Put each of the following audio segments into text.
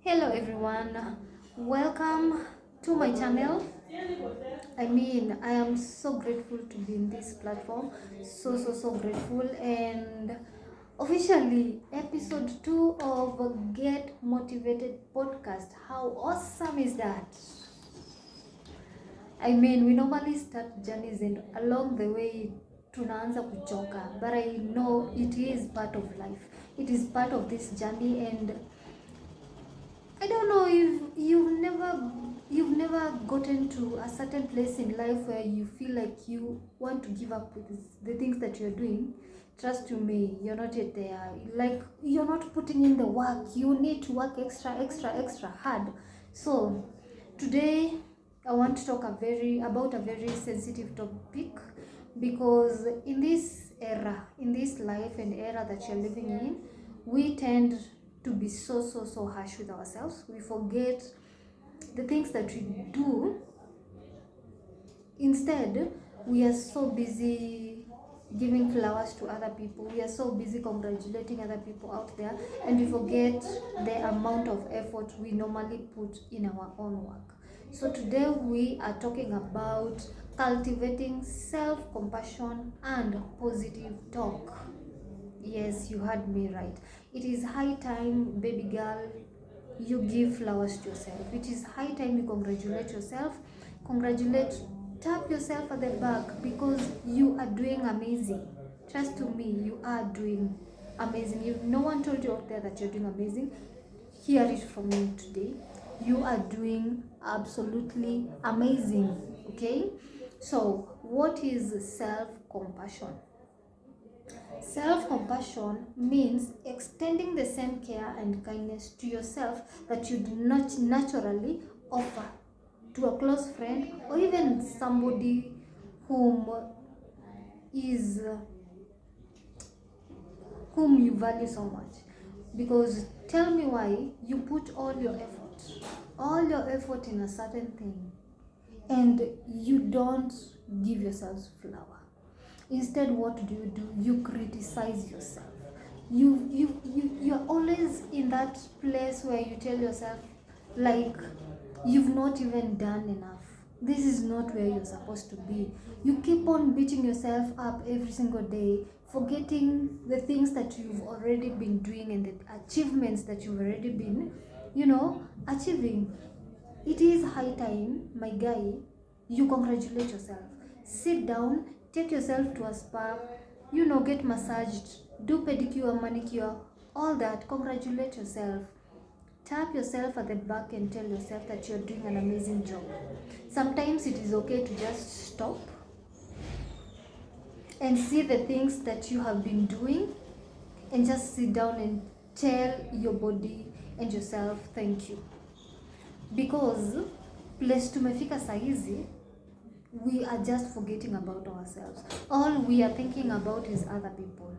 Hello everyone, welcome to my channel. I am so grateful to be in this platform. So grateful. And officially episode 2 of Get Motivated podcast. How awesome is that? We normally start journeys and along the way tunaanza kuchoka, but I know it is part of life. It is part of this journey, and I don't know if you've never gotten to a certain place in life where you feel like you want to give up with the things that you're doing. Trust you me, you're not yet there. Like, you're not putting in the work. You need to work extra hard. So today I want to talk about a very sensitive topic, because in this era, in this life and era that you're living in, we tend to be so harsh with ourselves. We forget the things that we do. Instead, we are so busy giving flowers to other people. We are so busy congratulating other people out there, and we forget the amount of effort we normally put in our own work. So today we are talking about cultivating self-compassion and positive talk. Yes, you heard me right. It is high time, baby girl, you give flowers to yourself. It is high time you congratulate yourself. Tap yourself at the back, because you are doing amazing. Trust to me, you are doing amazing. If no one told you out there that you're doing amazing, hear it from me today. You are doing absolutely amazing. Okay? So, what is self-compassion? Self-compassion means extending the same care and kindness to yourself that you do not naturally offer to a close friend, or even somebody whom is whom you value so much. Because tell me why you put all your effort in a certain thing, and you don't give yourself flower. Instead, what do? You criticize yourself. You're always in that place where you tell yourself, like, you've not even done enough. This is not where you're supposed to be. You keep on beating yourself up every single day, forgetting the things that you've already been doing and the achievements that you've already been, achieving. It is high time, my guy, you congratulate yourself. Sit down, take yourself to a spa, get massaged, do pedicure, manicure, all that. Congratulate yourself. Tap yourself at the back and tell yourself that you're doing an amazing job. Sometimes it is okay to just stop and see the things that you have been doing, and just sit down and tell your body and yourself thank you. Because place tumefika saizi, we are just forgetting about ourselves. All we are thinking about is other people.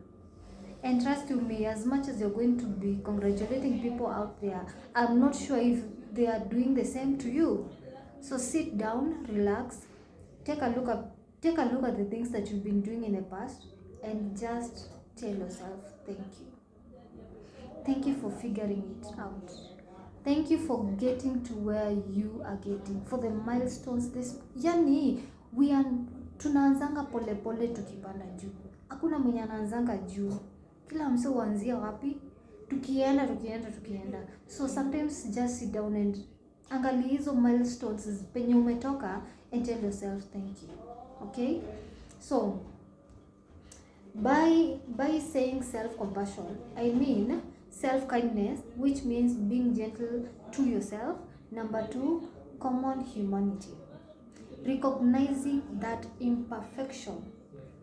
And trust you me, as much as you're going to be congratulating people out there, I'm not sure if they are doing the same to you. So sit down, relax, take a look at the things that you've been doing in the past, and just tell yourself thank you. Thank you for figuring it out. Thank you for getting to where you are getting, for the milestones. We are tunaanzanga pole tukipanda juu. Hakuna mwenye anaanzanga juu. Kila mse huanzia wapi? Tukienda. So sometimes just sit down and angalia hizo milestones penye umetoka, and tell yourself thank you. Okay? So by saying self-compassion, I mean self-kindness, which means being gentle to yourself. Number 2, common humanity. Recognizing that imperfection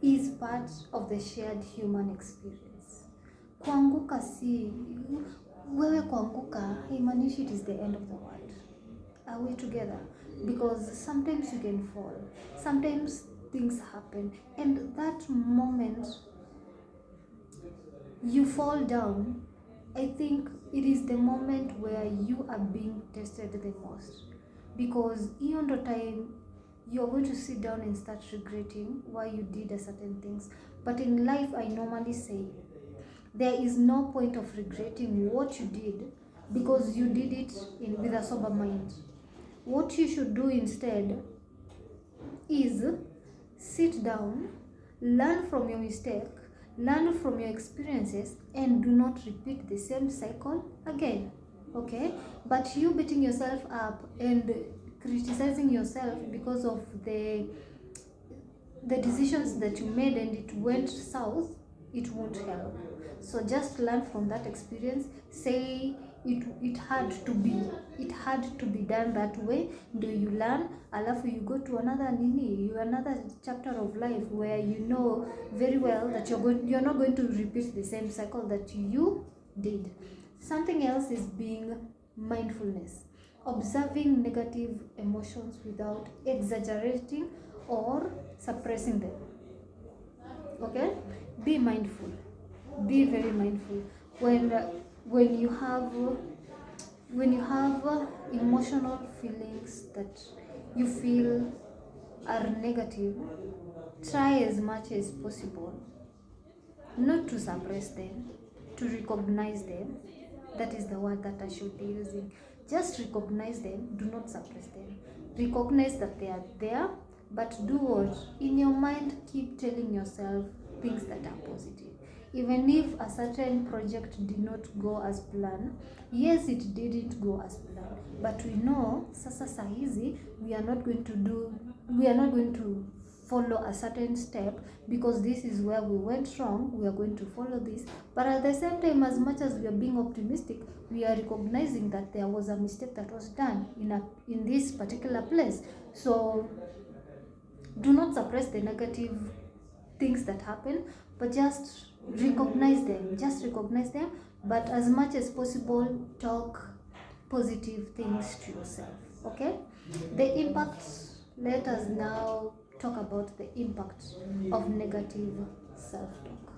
is part of the shared human experience. Kuanguka si wewe kuanguka haimaanishi it is the end of the world. Are we together? Because sometimes you can fall. Sometimes things happen, and that moment you fall down, I think it is the moment where you are being tested the most. Because hiyo ndo time you're going to sit down and start regretting why you did a certain things. But in life, I normally say there is no point of regretting what you did, because you did it with a sober mind. What you should do instead is sit down, learn from your mistake, learn from your experiences, and do not repeat the same cycle again. Okay? But you beating yourself up and criticizing yourself because of the decisions that you made and it went south, it won't help. So just learn from that experience. Say it had to be done that way. Do you learn? Alafu you go to another chapter of life where you know very well that you're not going to repeat the same cycle that you did. Something else is being mindfulness, observing negative emotions without exaggerating or suppressing them. Okay, be mindful, be very mindful when you have emotional feelings that you feel are negative. Try as much as possible not to suppress them, to recognize them. That is the word that I should be using. Just recognize them, do not suppress them. Recognize that they are there, but do what? In your mind, keep telling yourself things that are positive. Even if a certain project did not go as planned, yes, it didn't go as planned, but we know, sasa sahizi, we are not going to follow a certain step because this is where we went wrong. We are going to follow this, but at the same time, as much as we are being optimistic, we are recognizing that there was a mistake that was done in this particular place. So do not suppress the negative things that happen, but just recognize them, but as much as possible talk positive things to yourself. Okay, the impact. Let us now talk about the impact of negative self-talk.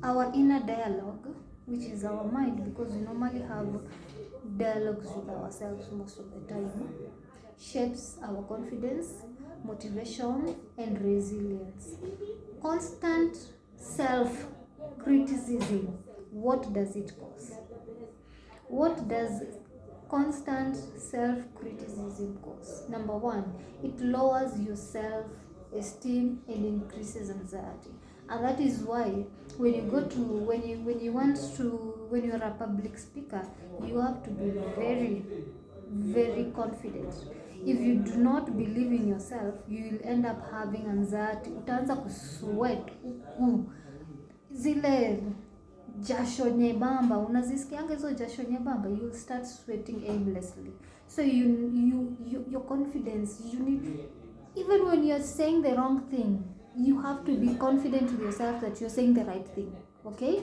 Our inner dialogue, which is our mind, because we normally have dialogues with ourselves most of the time, shapes our confidence, motivation, and resilience. Constant self-criticism, what does it cause? What does constant self-criticism cause? Number one, it lowers your self-esteem and increases anxiety. And that is why when you're a public speaker, you have to be very, very confident. If you do not believe in yourself, you will end up having anxiety. Utaanza kusweat huku zile jasho nyembamba, unazisikianga hizo jasho nyembamba, you will start sweating aimlessly. So your confidence, you need, even when you're saying the wrong thing, you have to be confident with yourself that you're saying the right thing. Okay.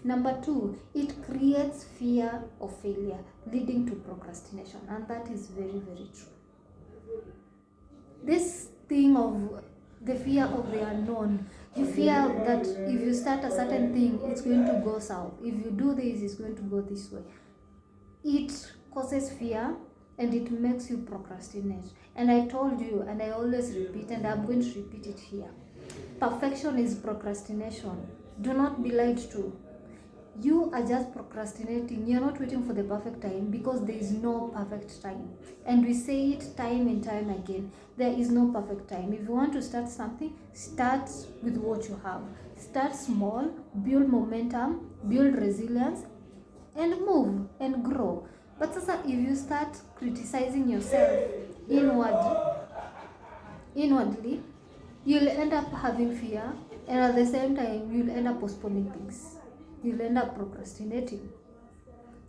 Number two, it creates fear of failure, leading to procrastination, and that is very, very true. This thing of the fear of the unknown, you fear that if you start a certain thing, it's going to go south. If you do this, it's going to go this way. It causes fear and it makes you procrastinate. And I told you, and I always repeat, and I'm going to repeat it here. Perfection is procrastination. Do not be lied to. You are just procrastinating. You're not waiting for the perfect time, because there is no perfect time. And we say it time and time again. There is no perfect time. If you want to start something, start with what you have. Start small, build momentum, build resilience, and move and grow. But sasa, if you start criticizing yourself inwardly, you'll end up having fear, and at the same time, you'll end up postponing things. You'll end up procrastinating.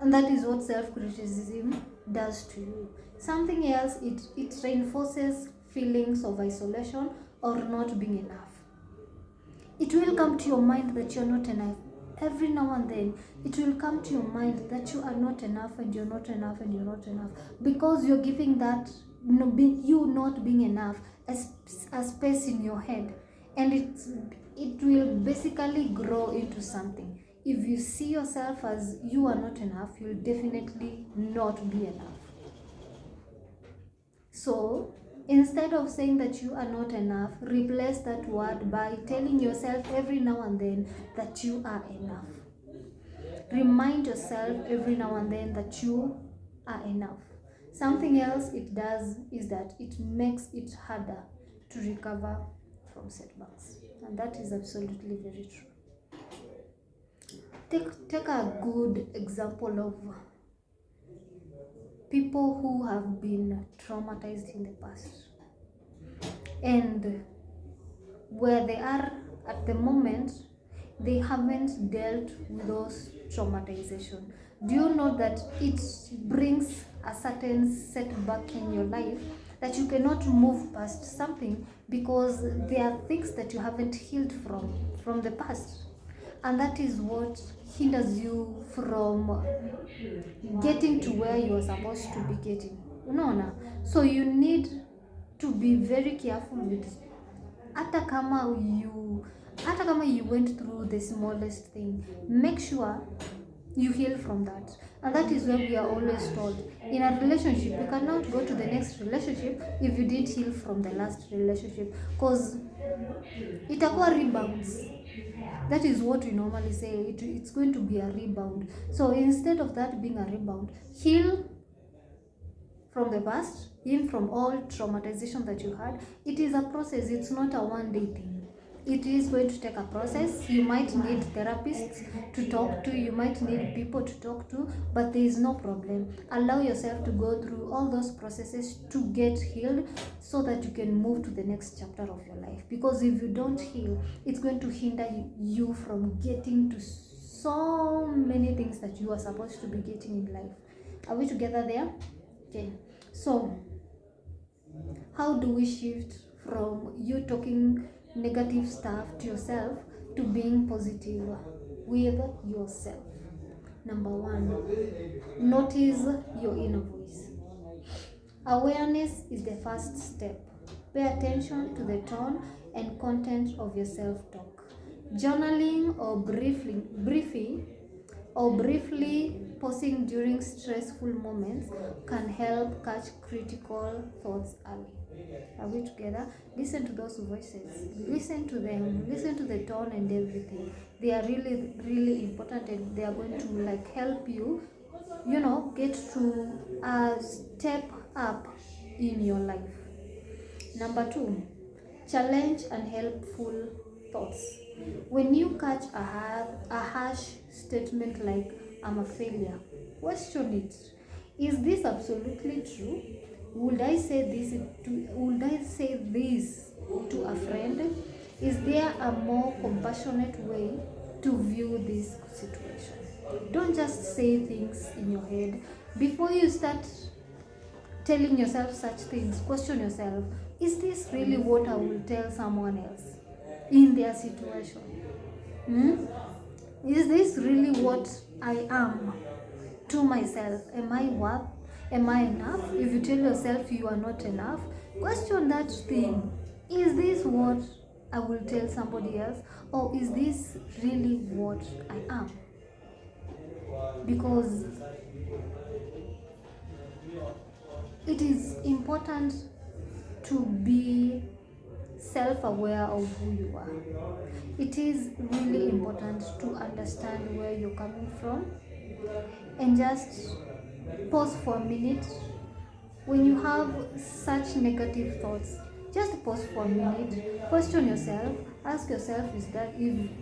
And that is what self-criticism does to you. Something else, it reinforces feelings of isolation or not being enough. It will come to your mind that you're not enough. Every now and then, it will come to your mind that you are not enough, and you're not enough, and you're not enough. Because you're giving that, you not being enough, a space in your head. And it will basically grow into something. If you see yourself as you are not enough, you'll definitely not be enough. So instead of saying that you are not enough, replace that word by telling yourself every now and then that you are enough. Remind yourself every now and then that you are enough. Something else it does is that it makes it harder to recover from setbacks. And that is absolutely very true. Take a good example of people who have been traumatized in the past and where they are at the moment, they haven't dealt with those traumatization. Do you know that it brings a certain setback in your life, that you cannot move past something because there are things that you haven't healed from the past, and that is what hinders you from getting to where you are supposed to be getting. Unaona? So you need to be very careful with, hata kama you went through the smallest thing, make sure you heal from that. And that is where we are always told, in a relationship you cannot go to the next relationship if you didn't heal from the last relationship, because itakuwa rebounds. That is what we normally say, it's going to be a rebound. So instead of that being a rebound, heal from the past, heal from all traumatization that you had. It is a process, it's not a one day thing. It is going to take a process. You might need therapists to talk to, you might need people to talk to, but there is no problem. Allow yourself to go through all those processes to get healed so that you can move to the next chapter of your life. Because if you don't heal, it's going to hinder you from getting to so many things that you are supposed to be getting in life. Are we together there? Okay. So how do we shift from you talking negative stuff to yourself to being positive with yourself? Number one, notice your inner voice. Awareness is the first step. Pay attention to the tone and content of your self-talk. Journaling or briefly pausing during stressful moments can help catch critical thoughts early. Are we together? Listen to those voices. Listen to them. Listen to the tone and everything. They are really, really important, and they are going to help you, get to a step up in your life. Number two, challenge and helpful thoughts. When you catch a harsh statement like "I'm a failure," question it. Is this absolutely true? Would I say this to a friend? Is there a more compassionate way to view this situation? Don't just say things in your head. Before you start telling yourself such things, question yourself, is this really what I will tell someone else in their situation? Is this really what I am to myself? Am I worth? Am I enough? If you tell yourself you are not enough, question that thing. Is this what I will tell somebody else? Or is this really what I am? Because it is important to be self-aware of who you are. It is really important to understand where you're coming from and just pause for a minute. When you have such negative thoughts, just pause for a minute, question yourself, ask yourself if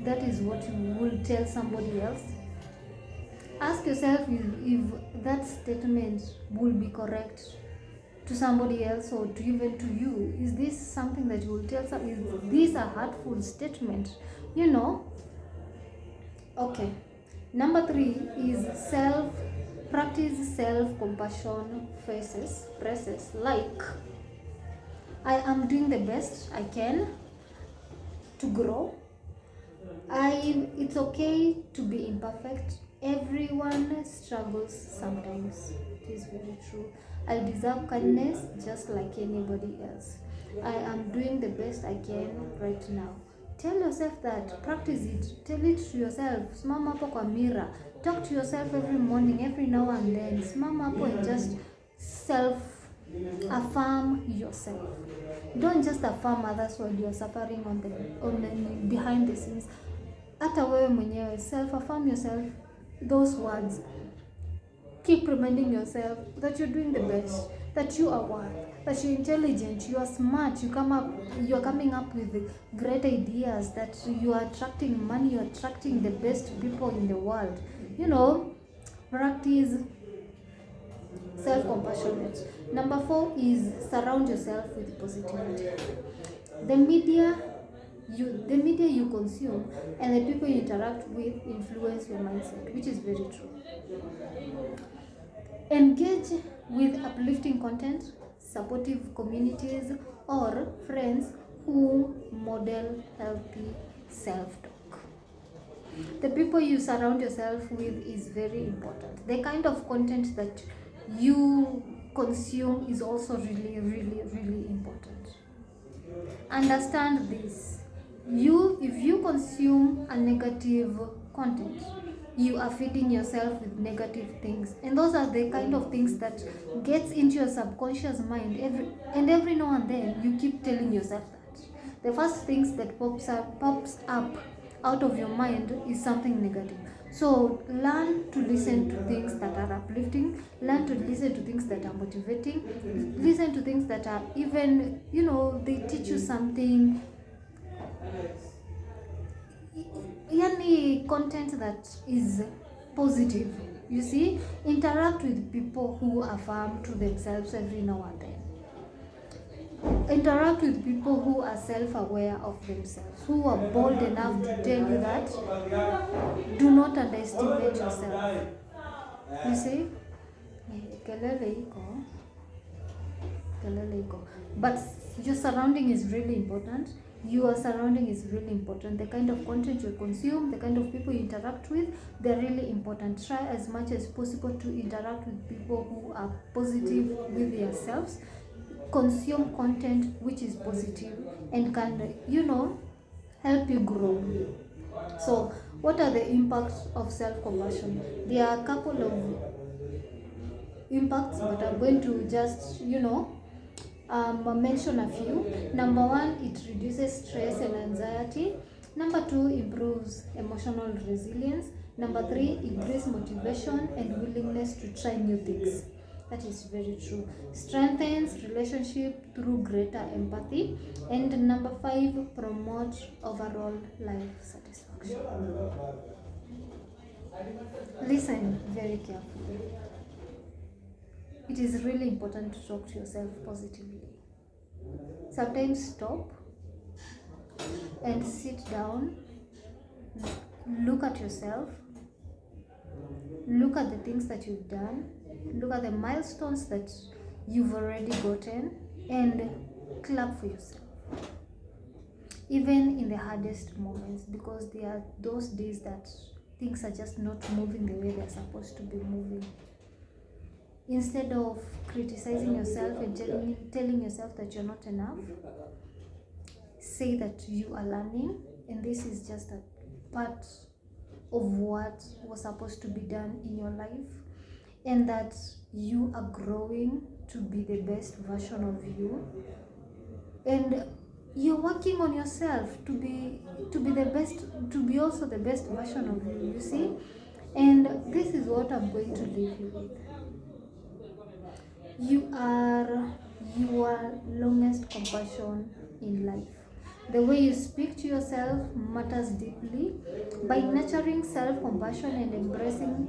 that is what you will tell somebody else. Ask yourself if that statement will be correct to somebody else or to even to you. Is this something that you will tell is this a hurtful statement? Okay. Number three is practice self-compassion phrases like I am doing the best I can to grow. It's okay to be imperfect. Everyone struggles sometimes. It is very true. I deserve kindness just like anybody else. I am doing the best I can right now. Tell yourself that. Practice it. Tell it to yourself. Simama hapo kwa mirror. Talk to yourself every morning, every now and then. Simama hapo and just affirm yourself. Don't just affirm others while you are suffering on behind the scenes. Hata wewe mwenyewe, self affirm yourself those words. Keep reminding yourself that you're doing the best, that you are worth, that you're intelligent, you are smart, you are coming up with great ideas, that you are attracting money, you're attracting the best people in the world. Practice self-compassionate. Number 4 is surround yourself with positivity. The media you consume and the people you interact with influence your mindset, which is very true. Engage with uplifting content, supportive communities, or friends who model healthy self-talk. The people you surround yourself with is very important. The kind of content that you consume is also really, really, really important. Understand this. If you consume a negative content, you are feeding yourself with negative things, and those are the kind of things that gets into your subconscious mind every now and then. You keep telling yourself that the first things that pops up out of your mind is something negative. So learn to listen to things that are uplifting, learn to listen to things that are motivating, listen to things that are even, they teach you something. Any content that is positive. You see, interact with people who affirm to themselves every now and then. Interact with people who are self-aware of themselves, who are bold enough to tell you that do not underestimate yourself. You see, but your surrounding is really important. Your surrounding is really important. The kind of content you consume, the kind of people you interact with, they're really important. Try as much as possible to interact with people who are positive with themselves. Consume content which is positive and can, help you grow. So, what are the impacts of self-compassion? There are a couple of impacts, but I'm going to just, mention a few. Number 1, it reduces stress and anxiety. Number 2, improves emotional resilience. Number 3, increase motivation and willingness to try new things. That is very true. Strengthens relationship through greater empathy. And number 5, promote overall life satisfaction. Listen very carefully. It is really important to talk to yourself positively. Sometimes stop and sit down, look at yourself, look at the things that you've done, look at the milestones that you've already gotten, and clap for yourself. Even in the hardest moments, because there are those days that things are just not moving the way they're supposed to be moving. Instead of criticizing yourself and telling yourself that you're not enough, say that you are learning, and this is just a part of what was supposed to be done in your life, and that you are growing to be the best version of you, and you're working on yourself to be the best, to be also the best version of you. You see, and this is what I'm going to leave you with. You are your longest compassion in life. The way you speak to yourself matters deeply. By nurturing self-compassion and embracing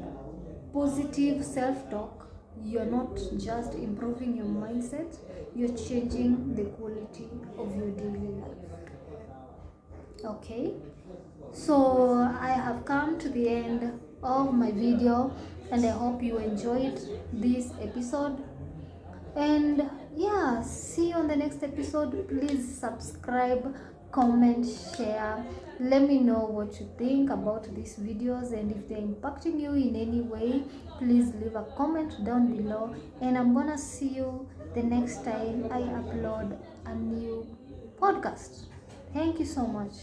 positive self-talk, you're not just improving your mindset, you're changing the quality of your daily life. Okay, so I have come to the end of my video, and I hope you enjoyed this episode. And yeah, see you on the next episode. Please subscribe, comment, share. Let me know what you think about these videos, and if they're impacting you in any way, please leave a comment down below, and I'm gonna see you the next time I upload a new podcast. Thank you so much.